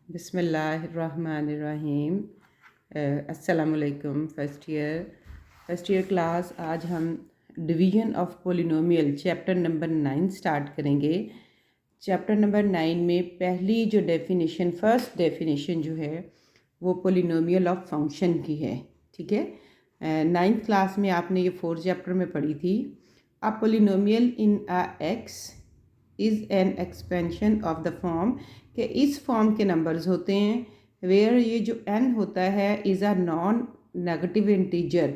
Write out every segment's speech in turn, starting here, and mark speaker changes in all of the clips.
Speaker 1: बिस्मिल्लाहिर्रहमानिर्रहीम। अस्सलामुअलैकुम। First year class. आज हम division of polynomial chapter number 9 start करेंगे। चैप्टर नंबर 9 में पहली जो डेफिनेशन, फर्स्ट डेफिनेशन जो है वो पोलिनोमियल ऑफ फंक्शन की है। ठीक है, 9th क्लास में आपने ये 4th चैप्टर में पढ़ी थी। A polynomial in a x is an expansion of the form, कि इस फॉर्म के नंबर्स होते हैं वेयर ये जो n होता है is a non negative integer.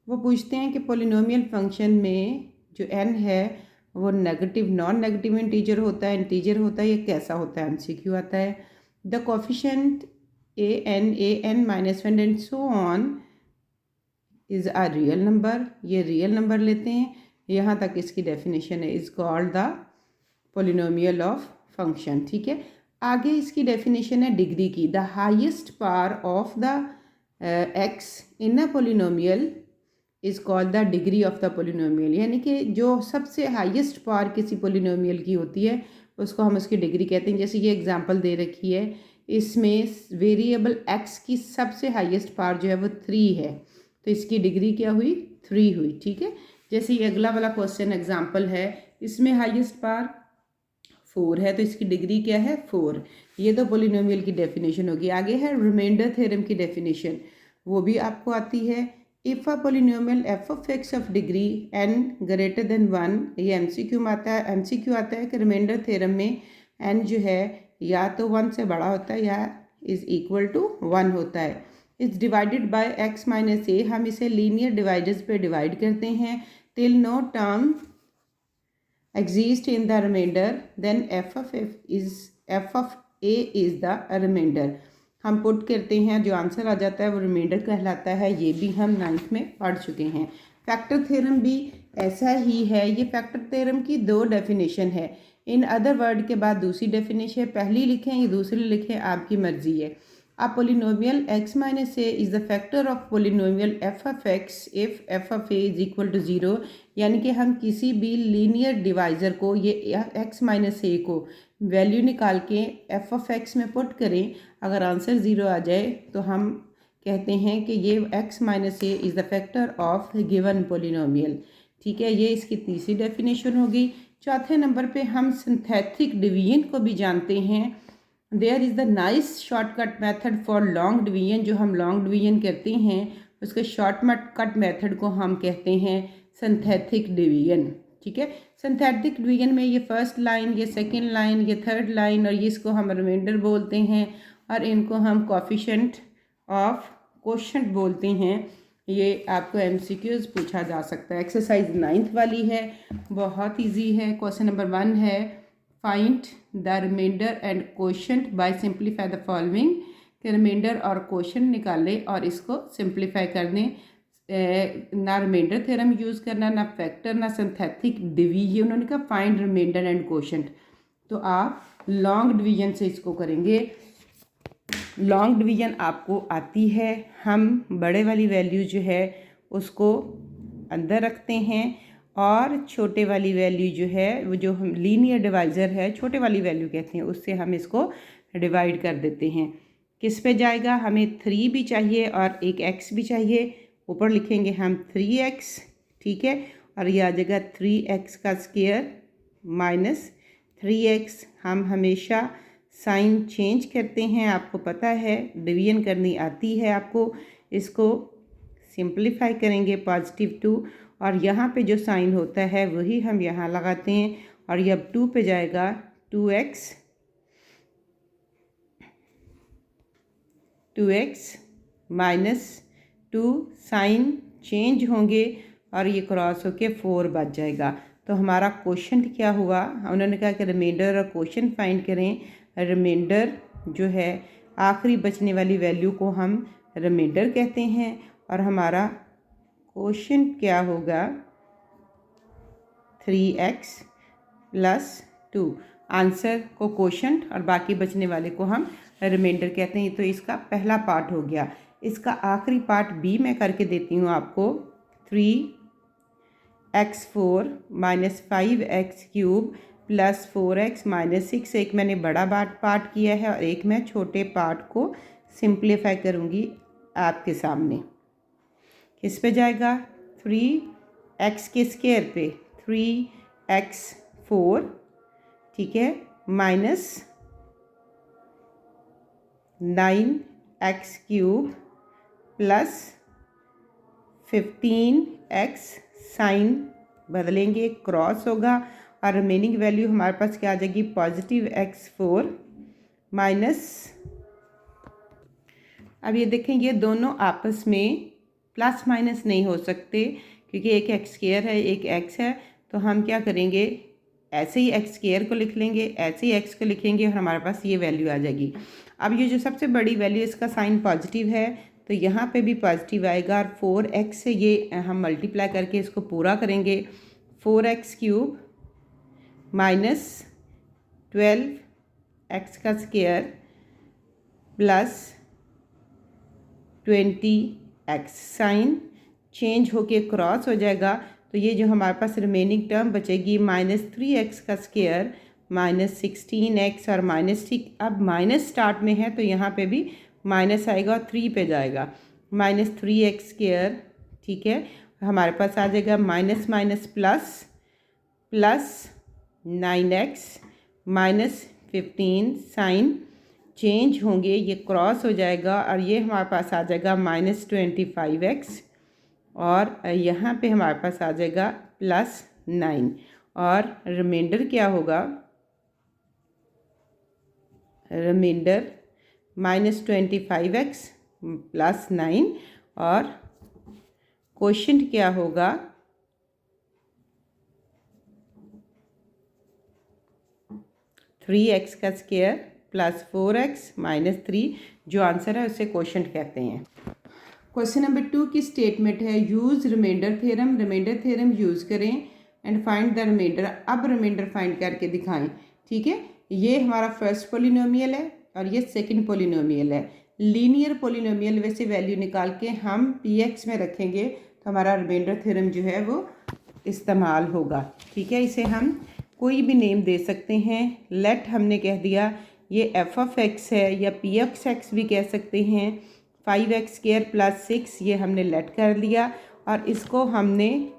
Speaker 1: वो पूछते हैं कि पोलिनोमियल फंक्शन में जो n है वो नेगेटिव नॉन नेगेटिव इंटीजर होता है, इंटीजर होता है, ये कैसा होता है? MCQ आता है। The coefficient an minus one and so on is a real number. ये रियल नंबर लेते हैं। यहाँ तक इसकी डेफिनेशन है, is called the polynomial of function. ठीक है, आगे इसकी डेफिनेशन है डिग्री की। The highest power of the x in a polynomial is called the degree of the polynomial, यानी कि जो सबसे हाईएस्ट पावर किसी पोलिनोमियल की होती है उसको हम उसकी डिग्री कहते हैं। जैसे ये एग्जांपल दे रखी है, इसमें वेरिएबल एक्स की सबसे हाईएस्ट पावर जो है वो 3 है, तो इसकी डिग्री क्या हुई? 3 हुई। ठीक है, जैसे ये अगला वाला क्वेश्चन एग्जाम्पल है, इसमें हाईएस्ट पावर 4 है, तो इसकी डिग्री क्या है? 4। ये तो पोलिनोमियल की डेफिनेशन होगी। आगे है रिमाइंडर थ्योरम की डेफिनेशन, वो भी आपको आती है। If a polynomial F of x of degree n greater than 1, ये MCQ आता है कि रिमाइंडर थ्योरम में n जो है या तो 1 से बड़ा होता है या इज़ इक्वल टू 1 होता है। It's divided by x minus a, हम इसे लीनियर डिवाइडर्स पे डिवाइड करते हैं till no term exist in the remainder, then f of a is the remainder। हम पुट करते हैं, जो आंसर आ जाता है वो रिमाइंडर कहलाता है। ये भी हम 9th में पढ़ चुके हैं। फैक्टर थ्योरम भी ऐसा ही है। ये फैक्टर थ्योरम की 2 डेफिनेशन है। इन अदर वर्ड के बाद दूसरी डेफिनेशन, पहली लिखें या दूसरी लिखें, आपकी मर्जी है। A polynomial x minus a is the factor of polynomial f of x if f of a is equal to 0, यानी कि हम किसी भी लीनियर डिवाइज़र को, ये x माइनस ए को वैल्यू निकाल के f ऑफ x में पुट करें, अगर आंसर 0 आ जाए तो हम कहते हैं कि ये x minus A is the factor of given polynomial. ठीक है, ये इसकी तीसरी डेफिनेशन होगी। चौथे नंबर पे हम सिंथेटिक डिवीजन को भी जानते हैं। There is the nice shortcut method for long division, जो हम लॉन्ग डिवीजन करते हैं उसके शॉर्टकट मेथड को हम कहते हैं सिंथेटिक डिवीजन। ठीक है, सिंथेटिक डिवीजन में ये फर्स्ट लाइन, ये सेकंड लाइन, ये थर्ड लाइन और ये इसको हम रिमाइंडर बोलते हैं और इनको हम कोफिशिएंट ऑफ क्वोशंट बोलते हैं। ये आपको MCQs पूछा जा सकता है। एक्सरसाइज 9th वाली है, बहुत ईजी है। क्वेश्चन नंबर 1 है, find the remainder and quotient by simplify the following, के रिमाइंडर और क्वोशंट निकाले और इसको सिंप्लीफाई करने। ना रिमाइंडर थ्योरम यूज़ करना, ना फैक्टर, ना सिंथेटिक डिवीजन। उन्होंने कहा फाइंड रिमाइंडर एंड क्वोशंट, तो आप लॉन्ग डिवीजन से इसको करेंगे। लॉन्ग डिवीजन आपको आती है। हम बड़े वाली वैल्यू जो है उसको अंदर रखते हैं और छोटे वाली वैल्यू जो है वो, जो हम लीनियर डिवाइज़र है छोटे वाली वैल्यू कहते हैं, उससे हम इसको डिवाइड कर देते हैं। किस पे जाएगा? हमें 3 भी चाहिए और एक x भी चाहिए। ऊपर लिखेंगे हम 3x, ठीक है, और ये आ जाएगा 3x का स्क्वायर माइनस 3x। हम हमेशा साइन चेंज करते हैं, आपको पता है, डिवीजन करनी आती है आपको। इसको सिंप्लीफाई करेंगे +2, और यहाँ पे जो साइन होता है वही हम यहाँ लगाते हैं और ये अब 2 पे जाएगा 2x माइनस 2, साइन चेंज होंगे और ये क्रॉस होके 4 बच जाएगा। तो हमारा क्वोशंट क्या हुआ? उन्होंने कहा कि रिमाइंडर और क्वोशंट फाइंड करें। रिमाइंडर जो है आखिरी बचने वाली वैल्यू को हम रिमाइंडर कहते हैं और हमारा क्वोशंट क्या होगा? 3x + 2। आंसर को क्वोशंट और बाकी बचने वाले को हम रिमाइंडर कहते हैं। तो इसका पहला पार्ट हो गया। इसका आखिरी पार्ट B मैं करके देती हूँ आपको। 3x4 - 5x³ plus 4x minus 6, एक मैंने बड़ा पार्ट किया है और एक मैं छोटे पार्ट को सिंप्लीफाई करूँगी आपके सामने। किस पे जाएगा? 3x के स्क्वायर पे 3x4, ठीक है, minus 9x³ plus 15x, sign बदलेंगे, क्रॉस होगा और रिमेनिंग वैल्यू हमारे पास क्या आ जाएगी? पॉजिटिव x4 माइनस, अब ये देखें ये दोनों आपस में प्लस माइनस नहीं हो सकते क्योंकि एक x² है एक x है, तो हम क्या करेंगे? ऐसे ही x² को लिख लेंगे, ऐसे ही x को लिखेंगे और हमारे पास ये वैल्यू आ जाएगी। अब ये जो सबसे बड़ी वैल्यू इसका साइन पॉजिटिव है तो यहाँ पे भी पॉजिटिव आएगा और 4x से ये हम मल्टीप्लाई करके इसको पूरा करेंगे। 4x³ माइनस 12x का square plus 20x, sign change होके क्रॉस हो जाएगा, तो ये जो हमारे पास रिमेनिंग टर्म बचेगी -3x का स्क्वायर माइनस 16x और -3, अब माइनस स्टार्ट में है तो यहाँ पे भी माइनस आएगा और 3 पे जाएगा, -3x², ठीक है, हमारे पास आ जाएगा minus minus plus plus 9x minus 15, sign change होंगे, ये क्रॉस हो जाएगा और ये हमारे पास आ जाएगा -25x और यहाँ पे हमारे पास आ जाएगा +9 और रिमाइंडर क्या होगा? रिमाइंडर -25x +9 और क्वोशिएंट क्या होगा? 3x का स्क्वायर प्लस 4x माइनस 3, जो आंसर है उसे क्वोशिएंट कहते हैं। क्वेश्चन नंबर 2 की स्टेटमेंट है use remainder theorem, remainder theorem use करें एंड फाइंड द रिमाइंडर, अब रिमाइंडर फाइंड करके दिखाएं, ठीक है। ये हमारा फर्स्ट पोलिनोमियल है और ये सेकंड पोलिनोमियल है। लीनियर पोलिनोमियल में से वैल्यू निकाल के हम px में रखेंगे तो हमारा रिमाइंडर थ्योरम जो है वो इस्तेमाल होगा, ठीक है। इसे हम कोई भी नेम दे सकते हैं, लेट हमने कह दिया ये f(x) है या p(x) भी कह सकते हैं, 5x² + 6 ये हमने लेट कर लिया और इसको हमने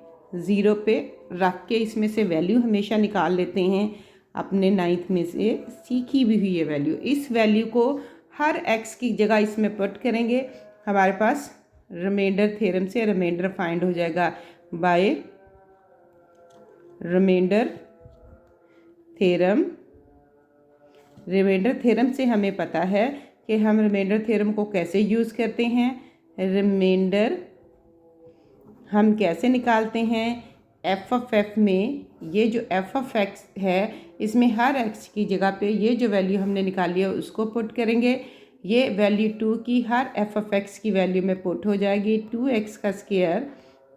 Speaker 1: 0 पे रख के इसमें से वैल्यू हमेशा निकाल लेते हैं अपने 9th में से सीखी भी हुई है वैल्यू। इस वैल्यू को हर x की जगह इसमें पुट करेंगे, हमारे पास रिमाइंडर थ्योरम से रिमाइंडर फाइंड हो जाएगा by remainder theorem. Remainder theorem से हमें पता है कि हम रिमाइंडर थ्योरम को कैसे यूज़ करते हैं। रिमाइंडर हम कैसे निकालते हैं? f(f) में ये जो f(x) है इसमें हर x की जगह पे ये जो वैल्यू हमने निकाली है उसको पुट करेंगे, ये वैल्यू 2 की हर f(x) की वैल्यू में पुट हो जाएगी। 2x का स्क्वायर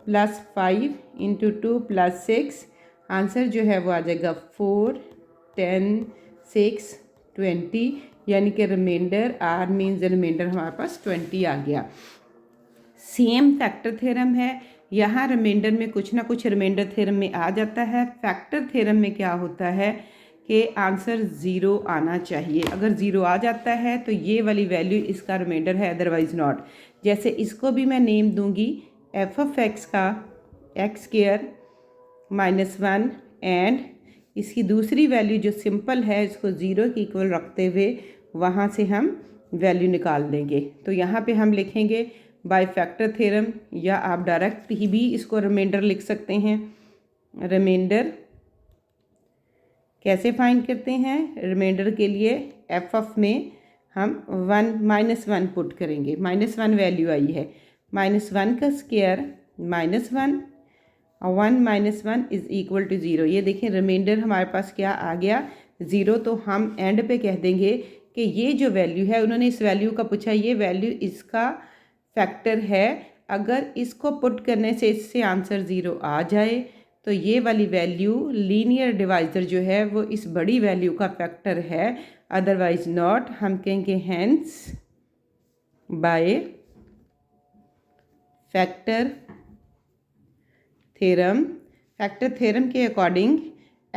Speaker 1: + 5 × 2 + 6, आंसर जो है वो आ जाएगा 4, 10, 6, 20, यानी कि रिमाइंडर r मीन्स रिमाइंडर हमारे पास 20 आ गया। सेम फैक्टर थ्योरम है, यहाँ रिमाइंडर में कुछ ना कुछ रिमाइंडर थ्योरम में आ जाता है। फैक्टर थ्योरम में क्या होता है कि आंसर 0 आना चाहिए, अगर 0 आ जाता है तो ये वाली वैल्यू इसका रिमाइंडर है, अदरवाइज नॉट। जैसे इसको भी मैं नेम दूंगी f(x) का x² -1 एंड इसकी दूसरी वैल्यू जो सिंपल है इसको 0 के इक्वल रखते हुए वहाँ से हम वैल्यू निकाल देंगे। तो यहाँ पे हम लिखेंगे बाय फैक्टर थ्योरम, या आप डायरेक्ट ही भी इसको रिमाइंडर लिख सकते हैं। रिमाइंडर कैसे फाइंड करते हैं? रिमाइंडर के लिए f में हम 1 पुट करेंगे, -1 वैल्यू आई है, -1 का स्क्वायर -1 और 1 - 1 = 0। ये देखें रिमाइंडर हमारे पास क्या आ गया? 0। तो हम एंड पे कह देंगे कि ये जो वैल्यू है, उन्होंने इस वैल्यू का पूछा, ये वैल्यू इसका फैक्टर है, अगर इसको पुट करने से इससे आंसर 0 आ जाए तो ये वाली वैल्यू लीनियर डिवाइज़र जो है वो इस बड़ी वैल्यू का फैक्टर है, अदरवाइज नॉट। हम कहेंगे hence by factor theorem. Factor theorem के according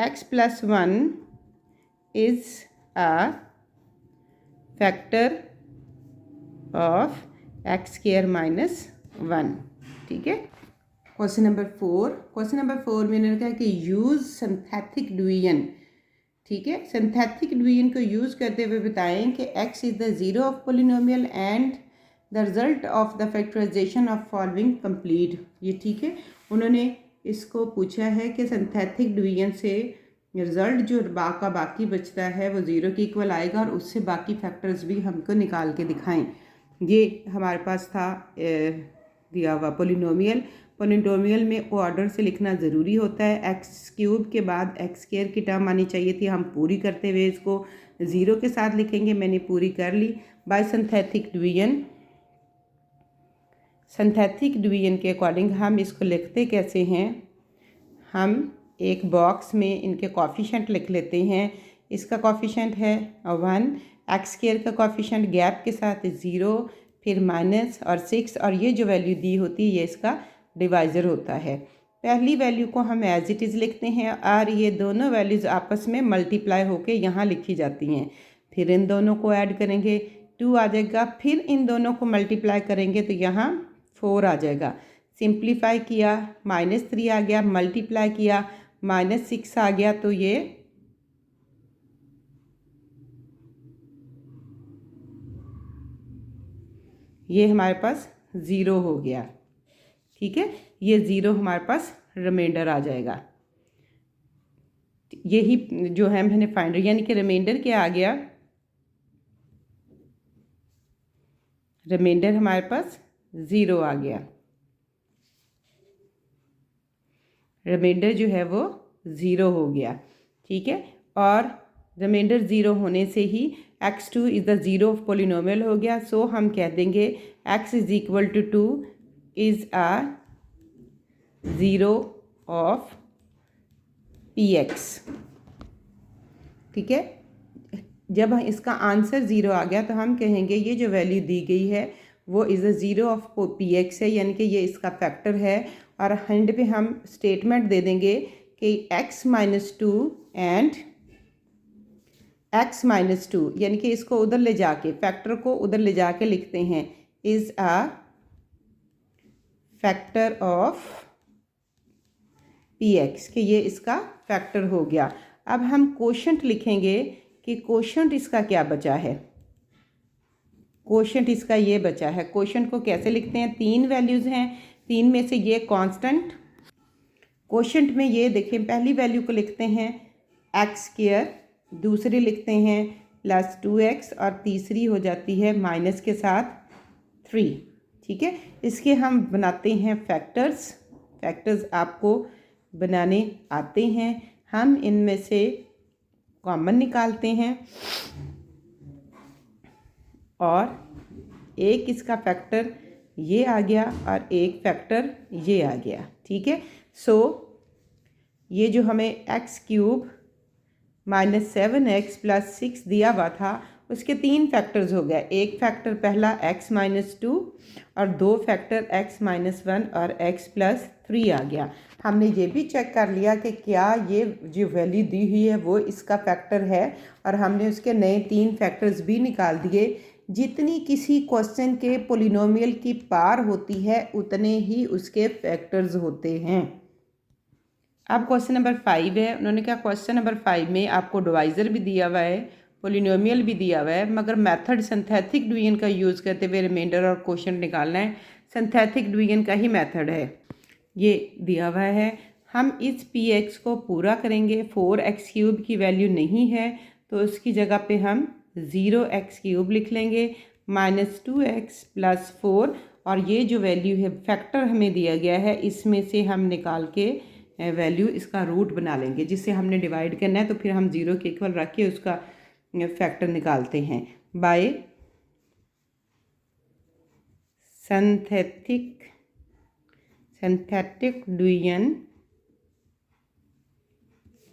Speaker 1: x plus 1 is a factor of x square minus 1। ठीक है। क्वेश्चन नंबर 4 में इन्होंने कहा कि यूज़ सिंथेटिक डिवीजन। ठीक है, सिंथेटिक डिवीजन को यूज़ करते हुए बताएं कि x is the zero of polynomial and the result of the factorization of following complete. ये ठीक है, उन्होंने इसको पूछा है कि सिंथेटिक डिवीजन से रिज़ल्ट जो बाकी बचता है वो ज़ीरो के इक्वल आएगा और उससे बाकी फैक्टर्स भी हमको निकाल के दिखाएं। ये हमारे पास था दिया हुआ पोलिनोमियल में ऑर्डर से लिखना ज़रूरी होता है। एक्स क्यूब के बाद एक्स स्क्वायर की टर्म आनी चाहिए थी, हम पूरी करते हुए इसको ज़ीरो के साथ लिखेंगे, मैंने पूरी कर ली। बाय सिंथेटिक डिवीजन के अकॉर्डिंग हम इसको लिखते कैसे हैं, हम एक बॉक्स में इनके कॉफिशेंट लिख लेते हैं। इसका कॉफिशेंट है 1, एक्स स्क्वायर का कॉफिशेंट गैप के साथ 0, फिर माइनस और 6, और ये जो वैल्यू दी होती है ये इसका डिवाइज़र होता है। पहली वैल्यू को हम एज इट इज़ लिखते हैं और ये दोनों वैल्यूज़ आपस में मल्टीप्लाई होके यहाँ लिखी जाती हैं। फिर इन दोनों को ऐड करेंगे 2 आ जाएगा, फिर इन दोनों को मल्टीप्लाई करेंगे तो यहाँ 4 आ जाएगा। सिंप्लीफाई किया -3 आ गया, मल्टीप्लाई किया -6 आ गया, तो ये हमारे पास 0 हो गया। ठीक है, ये 0 हमारे पास रिमाइंडर आ जाएगा। यही जो है मैंने फाइंड, यानी कि रिमाइंडर क्या आ गया, रिमाइंडर हमारे पास 0 आ गया। रिमाइंडर जो है वो 0 हो गया। ठीक है, और रिमाइंडर 0 होने से ही x2 is the zero of polynomial हो गया। सो हम कह देंगे x is equal to 2 is a zero of px। ठीक है, जब इसका आंसर 0 आ गया तो हम कहेंगे ये जो वैल्यू दी गई है वो is the zero of px है, यानी कि ये इसका फैक्टर है। और एंड पे हम स्टेटमेंट दे देंगे कि x - 2 एंड x - 2, यानी कि इसको उधर ले जाके फैक्टर को उधर ले जाके लिखते हैं is a factor of px, कि ये इसका फैक्टर हो गया। अब हम कोशेंट लिखेंगे कि कोशेंट इसका क्या बचा है। कोशेंट इसका ये बचा है। कोशेंट को कैसे लिखते हैं, 3 वैल्यूज़ हैं, 3 में से ये कांस्टेंट। कोशेंट में ये देखें, पहली वैल्यू को लिखते हैं एक्स स्क्वायर, दूसरी लिखते हैं +2x और तीसरी हो जाती है माइनस के साथ 3। ठीक है, इसके हम बनाते हैं फैक्टर्स आपको बनाने आते हैं। हम इनमें से कॉमन निकालते हैं और एक इसका फैक्टर ये आ गया और एक फैक्टर ये आ गया। ठीक है, सो ये जो हमें x³ -7x + 6 दिया हुआ था उसके 3 फैक्टर्स हो गए। एक फैक्टर पहला x - 2 और 2 फैक्टर x - 1 और x + 3 आ गया। हमने ये भी चेक कर लिया कि क्या ये जो वैल्यू दी हुई है वो इसका फैक्टर है, और हमने उसके नए 3 फैक्टर्स भी निकाल दिए। जितनी किसी क्वेश्चन के पोलिनोमियल की पार होती है उतने ही उसके फैक्टर्स होते हैं। अब क्वेश्चन नंबर 5 है। उन्होंने कहा क्वेश्चन नंबर 5 में आपको डिवाइज़र भी दिया हुआ है, पोलिनोमियल भी दिया हुआ है, मगर मेथड सिंथेटिक डिवीजन का यूज़ करते हुए रिमाइंडर और क्वोशिएंट निकालना है। सिंथेटिक डिवीजन का ही मेथड है, ये दिया हुआ है। हम इस px को पूरा करेंगे। 4x³ की वैल्यू नहीं है तो उसकी जगह पे हम 0x³ लिख लेंगे, -2x + 4, और ये जो वैल्यू है फैक्टर हमें दिया गया है इसमें से हम निकाल के वैल्यू इसका रूट बना लेंगे, जिससे हमने डिवाइड करना है तो फिर हम 0 के इक्वल रख के उसका फैक्टर निकालते हैं। बाय सिंथेटिक डिवीजन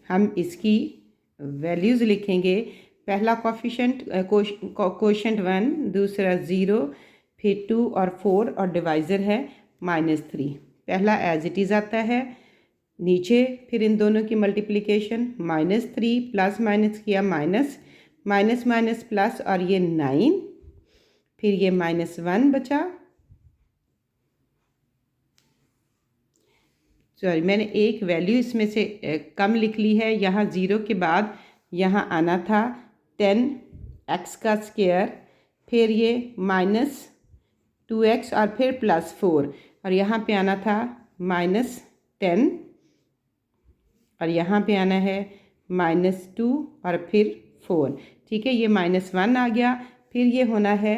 Speaker 1: हम इसकी वैल्यूज़ लिखेंगे। पहला कोशेंट 1, दूसरा 0, फिर 2 और 4 और डिवाइज़र है -3। पहला एज इट इज़ आता है, नीचे फिर इन दोनों की मल्टीप्लिकेशन, -3 प्लस माइनस किया माइनस, माइनस माइनस प्लस और ये 9, फिर ये -1 बचा। सॉरी, मैंने एक वैल्यू इसमें से कम लिख ली है। यहाँ 0 के बाद यहाँ आना था 10x का स्क्वायर, फिर ये -2x और फिर +4, और यहाँ पे आना था -10, और यहाँ पे आना है -2 और फिर 4। ठीक है, ये -1 आ गया, फिर ये होना है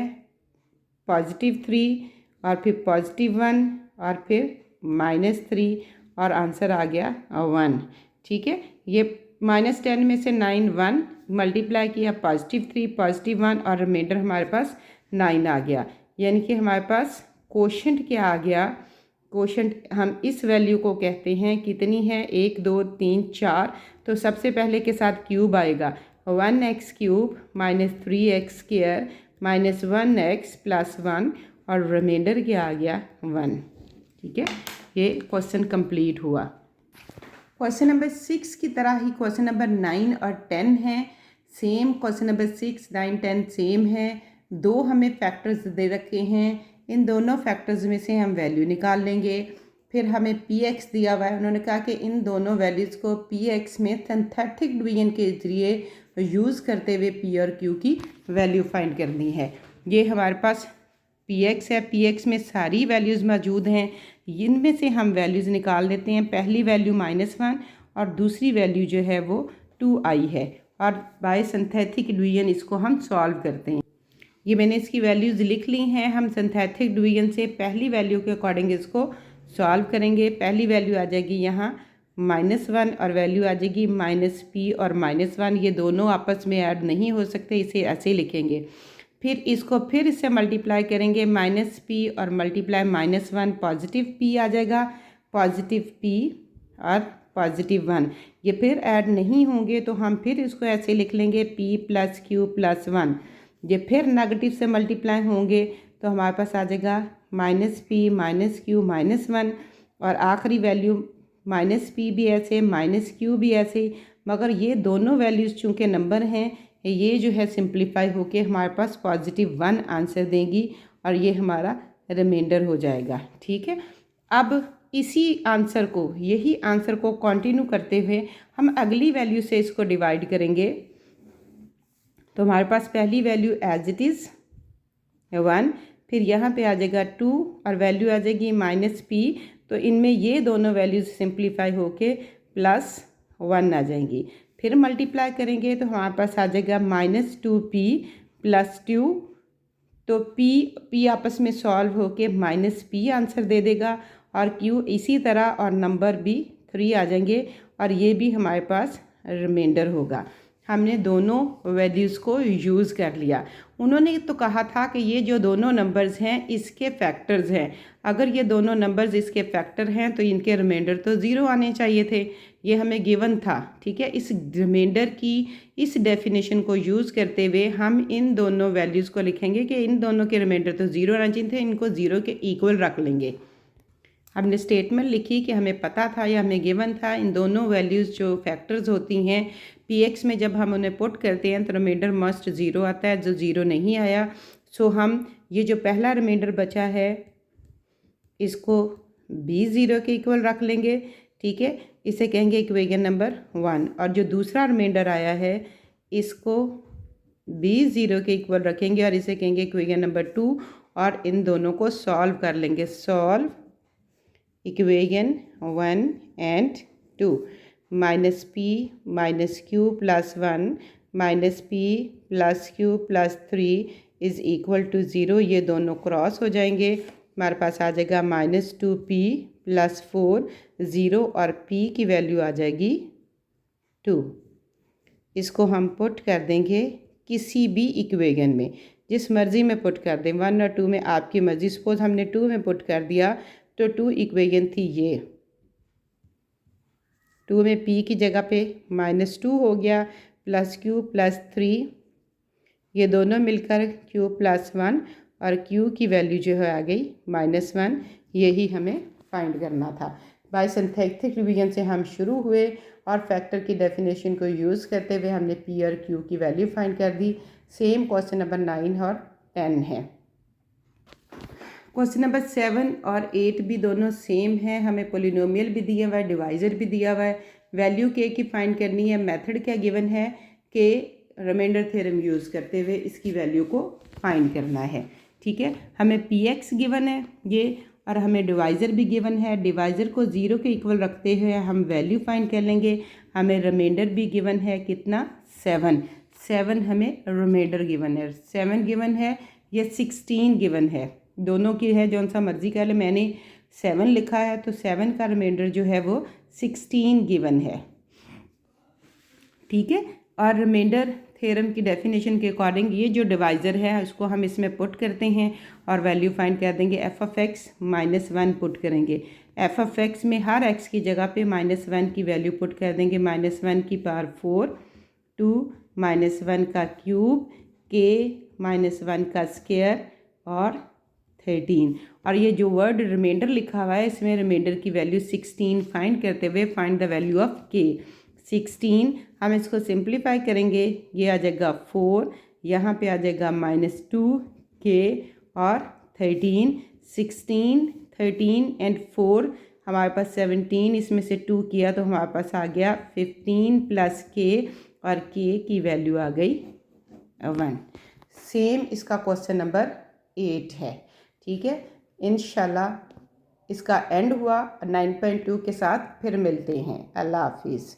Speaker 1: +3 और फिर +1 और फिर -3 और आंसर आ गया 1। ठीक है, ये -10 में से 9 1 मल्टीप्लाई किया, +3 +1 और रिमाइंडर हमारे पास 9 आ गया। यानी कि हमारे पास कोशेंट क्या आ गया? कोशेंट हम इस वैल्यू को कहते हैं कितनी है, 1 2 3 4। तो सबसे पहले के साथ क्यूब आएगा, 1x³ -3x² -1x +1 और रिमाइंडर क्या आ गया 1। ठीक है, ये क्वेश्चन कंप्लीट हुआ। क्वेश्चन नंबर 6 की तरह ही क्वेश्चन नंबर 9 और 10 है। सेम क्वेश्चन नंबर 6 9 10 सेम है। दो हमें फैक्टर्स दे रखे हैं, इन दोनों फैक्टर्स में से हम वैल्यू निकाल लेंगे। फिर हमें px दिया हुआ है, उन्होंने कहा कि इन दोनों वैल्यूज़ को px में सिंथेटिक डिवीजन के जरिए यूज़ करते हुए p और q की वैल्यू फाइंड करनी है। ये हमारे पास px है, px में सारी वैल्यूज़ मौजूद हैं, इनमें से हम वैल्यूज़ निकाल लेते हैं। पहली वैल्यू -1 और दूसरी वैल्यू जो है वो 2i है, और बाय सिंथेटिक डिवीजन इसको हम सॉल्व करते हैं। ये मैंने इसकी वैल्यूज़ लिख ली हैं। हम सिंथेटिक डिवीजन से पहली वैल्यू के अकॉर्डिंग इसको सॉल्व करेंगे। पहली वैल्यू आ जाएगी यहाँ -1 और वैल्यू आ जाएगी -p और -1, ये दोनों आपस में ऐड नहीं हो सकते, इसे ऐसे लिखेंगे। फिर इसको फिर इससे मल्टीप्लाई करेंगे, -p और मल्टीप्लाई -1, पॉजिटिव p आ जाएगा, पॉजिटिव p और +1। ये फिर ऐड नहीं होंगे तो हम फिर इसको ऐसे लिख लेंगे p + q + 1। ये फिर नेगेटिव से मल्टीप्लाई होंगे तो हमारे पास आ जाएगा -p -q -1, और आखिरी वैल्यू -p भी ऐसे -q भी ऐसे। मगर ये दोनों वैल्यूज़ चूँकि नंबर हैं, ये जो है सिंप्लीफाई होके हमारे पास +1 आंसर देंगी, और ये हमारा रिमाइंडर हो जाएगा। ठीक है, अब इसी आंसर को, यही आंसर को कंटिन्यू करते हुए हम अगली वैल्यू से इसको डिवाइड करेंगे। तो हमारे पास पहली वैल्यू एज इट इज़ 1, फिर यहाँ पे आ जाएगा 2 और वैल्यू आ जाएगी -p। तो इनमें ये दोनों वैल्यूज़ सिंप्लीफाई होके +1 आ जाएंगी। फिर मल्टीप्लाई करेंगे तो हमारे पास आ जाएगा -2p + 2। तो p आपस में सॉल्व होके -p आंसर दे देगा, और q इसी तरह, और नंबर भी 3 आ जाएंगे, और ये भी हमारे पास रिमाइंडर होगा। हमने दोनों वैल्यूज़ को यूज़ कर लिया। उन्होंने तो कहा था कि ये जो दोनों नंबर्स हैं इसके फैक्टर्स हैं, अगर ये दोनों नंबर्स इसके फैक्टर हैं तो इनके रिमाइंडर तो ज़ीरो आने चाहिए थे, ये हमें गिवन था। ठीक है, इस रिमाइंडर की इस डेफिनेशन को यूज़ करते हुए हम इन दोनों वैल्यूज़ को लिखेंगे कि इन दोनों के रिमाइंडर तो ज़ीरो आना चाहिए थे, इनको ज़ीरो के इक्वल रख लेंगे। हमने स्टेटमेंट लिखी कि हमें पता था या हमें गिवन था इन दोनों वैल्यूज़ जो फैक्टर्स होती हैं px में, जब हम उन्हें पुट करते हैं तो रिमाइंडर मस्ट ज़ीरो आता है, जो ज़ीरो नहीं आया। सो हम ये जो पहला रिमाइंडर बचा है इसको भी ज़ीरो के इक्वल रख लेंगे। ठीक है, इसे कहेंगे इक्वेशन नंबर 1, और जो दूसरा रिमाइंडर आया है इसको भी ज़ीरो के इक्वल रखेंगे और इसे कहेंगे इक्वेशन नंबर 2, और इन दोनों को सॉल्व कर लेंगे। Solve equation 1 and 2, -p -q + 1 -p + q + 3 = 0। ये दोनों क्रॉस हो जाएंगे, हमारे पास आ जाएगा -2p + 4 0, और p की वैल्यू आ जाएगी 2। इसको हम पुट कर देंगे किसी भी इक्वेशन में, जिस मर्ज़ी में पुट कर दें, 1 और 2 में आपकी मर्ज़ी। सपोज हमने 2 में पुट कर दिया तो 2 इक्वेशन थी ये, 2 में p की जगह पे -2 हो गया, +q + 3, ये दोनों मिलकर q + 1, और q की वैल्यू जो है आ गई -1। यही हमें फाइंड करना था। बाय सिंथेटिक डिवीजन से हम शुरू हुए और फैक्टर की डेफिनेशन को यूज़ करते हुए हमने पी और क्यू की वैल्यू फाइंड कर दी। सेम क्वेश्चन नंबर 9 और 10 है। क्वेश्चन नंबर 7 और 8 भी दोनों सेम है। हमें पोलिनोमियल भी दिया हुआ है, डिवाइज़र भी दिया हुआ है। वैल्यू के की फाइंड करनी है। मेथड क्या गिवन है कि रिमाइंडर थ्योरम यूज़ करते हुए इसकी वैल्यू को फाइंड करना है। ठीक है, हमें पी एक्स गिवन है ये, और हमें डिवाइज़र भी गिवन है। डिवाइज़र को 0 के इक्वल रखते हुए हम वैल्यू फाइंड कर लेंगे। हमें रिमाइंडर भी गिवन है कितना, 7 हमें रिमाइंडर गिवन है। 7 गिवन है या 16 गिवन है, दोनों की है, जौन सा मर्जी कर ले। मैंने 7 लिखा है तो 7 का रिमाइंडर जो है वो 16 गिवन है। ठीक है, और रिमाइंडर थ्योरम की डेफिनेशन के अकॉर्डिंग ये जो डिवाइज़र है उसको हम इसमें पुट करते हैं और वैल्यू फाइंड कर देंगे। एफ ऑफ एक्स -1 पुट करेंगे। एफ ऑफ एक्स में हर एक्स की जगह पे -1 की वैल्यू पुट कर देंगे। -1 की पावर 4, 2 -1 का क्यूब, के -1 का स्क्वायर और 13। और ये जो वर्ड रिमाइंडर लिखा हुआ है इसमें रिमाइंडर की वैल्यू 16 फाइंड करते हुए फाइंड द वैल्यू ऑफ के। 16 हम इसको सिंप्लीफाई करेंगे, ये आ जाएगा 4, यहाँ पे आ जाएगा -2 के और 13। 16, 13 एंड 4 हमारे पास 17, इसमें से 2 किया तो हमारे पास आ गया 15 प्लस के, और के की वैल्यू आ गई 1। सेम इसका क्वेश्चन नंबर 8 है। ठीक है, इंशाल्लाह इसका एंड हुआ। 9.2 के साथ फिर मिलते हैं। अल्लाह हाफिज़।